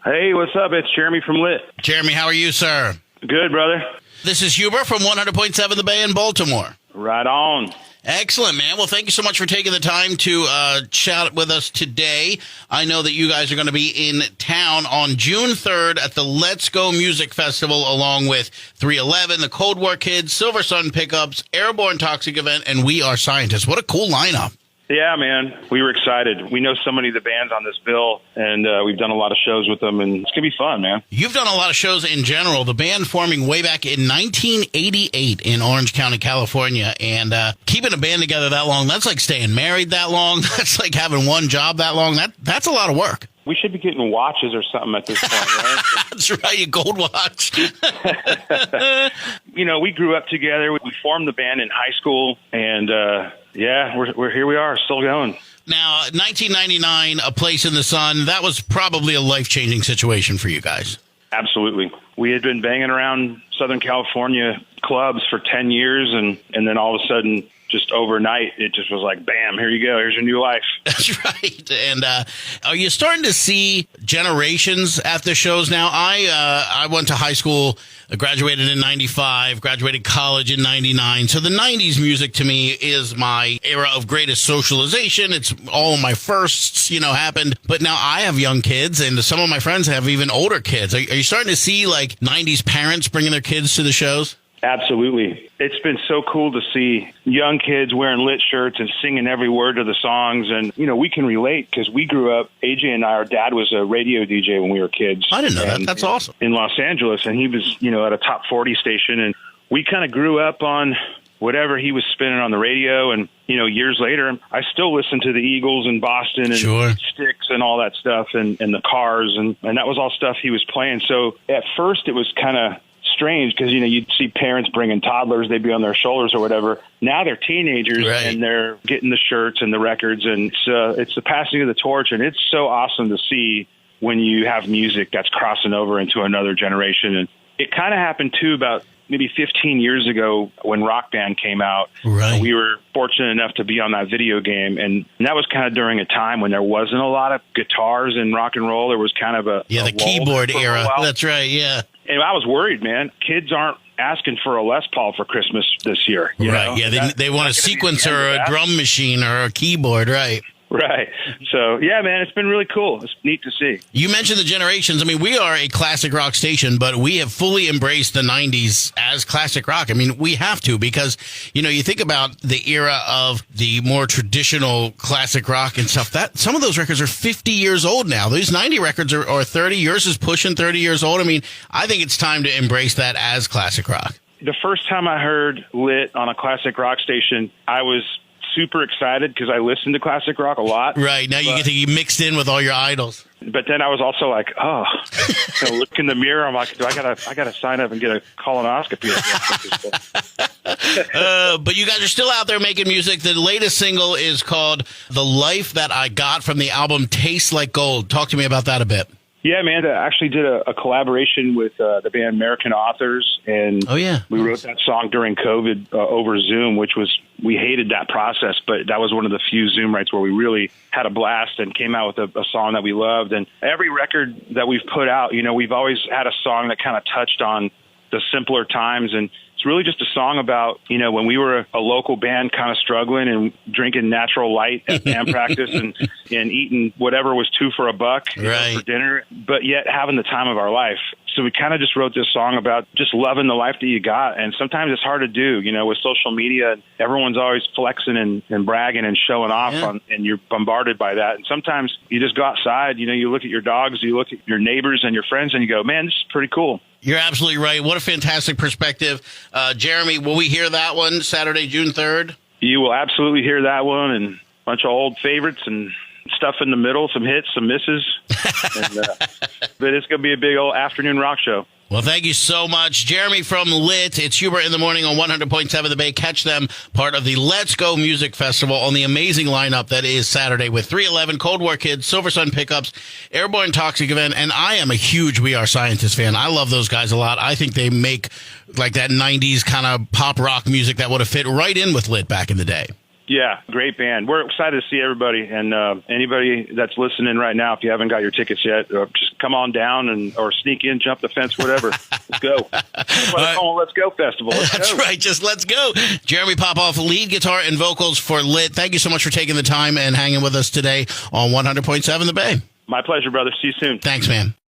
Hey, what's up? It's Jeremy from Lit. Jeremy, how are you, sir? Good, brother. This is Huber from 100.7 The Bay in Baltimore. Right on. Excellent, man. Well, thank you so much for taking the time to chat with us today. I know that you guys are going to be in town on June 3rd at the Let's Go Music Festival, along with 311, the Cold War Kids, Silver Sun Pickups, Airborne Toxic Event, and We Are Scientists. What a cool lineup. Yeah, man. We were excited. We know so many of the bands on this bill, and we've done a lot of shows with them, and it's going to be fun, man. You've done a lot of shows in general. The band forming way back in 1988 in Orange County, California, and keeping a band together that long, that's like staying married that long. That's like having one job that long. That's a lot of work. We should be getting watches or something at this point, right? That's right, a gold watch. You know, we grew up together. We formed the band in high school, and yeah, we're here. We are still going. Now, 1999, A Place in the Sun. That was probably a life-changing situation for you guys. Absolutely. We had been banging around Southern California clubs for 10 years, and then all of a sudden, just overnight, it just was like, bam, here you go. Here's your new life. That's right. And are you starting to see generations at the shows now? I went to high school, graduated in 95, graduated college in 99. So the 90s music to me is my era of greatest socialization. It's all my firsts, happened. But now I have young kids, and some of my friends have even older kids. Are you starting to see, 90s parents bringing their kids to the shows? Absolutely. It's been so cool to see young kids wearing Lit shirts and singing every word of the songs. And, we can relate because we grew up, AJ and I, our dad was a radio DJ when we were kids. I didn't know that. That's awesome. In Los Angeles. And he was, at a top 40 station. And we kind of grew up on whatever he was spinning on the radio. And, years later, I still listen to the Eagles in Boston and Sure. Styx and all that stuff and the Cars. And that was all stuff he was playing. So at first it was kind of strange because you'd see parents bringing toddlers, they'd be on their shoulders or whatever. Now they're teenagers, right, and they're getting the shirts and the records, and it's the passing of the torch, and it's so awesome to see when you have music that's crossing over into another generation. And it kind of happened too about maybe 15 years ago when Rock Band came out. Right. We were fortunate enough to be on that video game, and that was kind of during a time when there wasn't a lot of guitars in rock and roll. There was kind of the keyboard era. That's right, yeah. And I was worried, man. Kids aren't asking for a Les Paul for Christmas this year. Right, yeah. They want a sequencer or a drum machine or a keyboard, right. Right. So, yeah, man, it's been really cool. It's neat to see. You mentioned the generations. I mean, we are a classic rock station, but we have fully embraced the 90s as classic rock. I mean, we have to because, you think about the era of the more traditional classic rock and stuff. That some of those records are 50 years old now. These 90 records are 30. Yours is pushing 30 years old. I mean, I think it's time to embrace that as classic rock. The first time I heard Lit on a classic rock station, I was super excited because I listened to classic rock a lot. Right. Now you get to be mixed in with all your idols. But then I was also like, look in the mirror. I'm like, I gotta sign up and get a colonoscopy. But you guys are still out there making music. The latest single is called The Life That I Got from the album Tastes Like Gold. Talk to me about that a bit. Yeah, man, I actually did a collaboration with the band American Authors, and we wrote that song during COVID over Zoom, which we hated that process, but that was one of the few Zoom nights where we really had a blast and came out with a song that we loved. And every record that we've put out, we've always had a song that kind of touched on the simpler times, and it's really just a song about, when we were a local band kind of struggling and drinking Natural Light at band practice and eating whatever was $2 for $1 for dinner, but yet having the time of our life. So we kind of just wrote this song about just loving the life that you got. And sometimes it's hard to do, with social media. Everyone's always flexing and bragging and showing off and you're bombarded by that. And sometimes you just go outside, you look at your dogs, you look at your neighbors and your friends and you go, man, this is pretty cool. You're absolutely right. What a fantastic perspective. Jeremy, will we hear that one Saturday, June 3rd? You will absolutely hear that one and a bunch of old favorites and stuff in the middle, some hits, some misses. But it's going to be a big old afternoon rock show. Well, thank you so much. Jeremy from Lit. It's Huber in the Morning on 100.7 The Bay. Catch them, part of the Let's Go Music Festival, on the amazing lineup that is Saturday with 311, Cold War Kids, Silver Sun Pickups, Airborne Toxic Event, and I am a huge We Are Scientists fan. I love those guys a lot. I think they make like that 90s kind of pop rock music that would have fit right in with Lit back in the day. Yeah, great band. We're excited to see everybody, and anybody that's listening right now, if you haven't got your tickets yet, just come on down or sneak in, jump the fence, whatever. Let's go. That's what they call Let's Go Festival. That's right. Just let's go. Jeremy Popoff, lead guitar and vocals for Lit. Thank you so much for taking the time and hanging with us today on 100.7 The Bay. My pleasure, brother. See you soon. Thanks, man.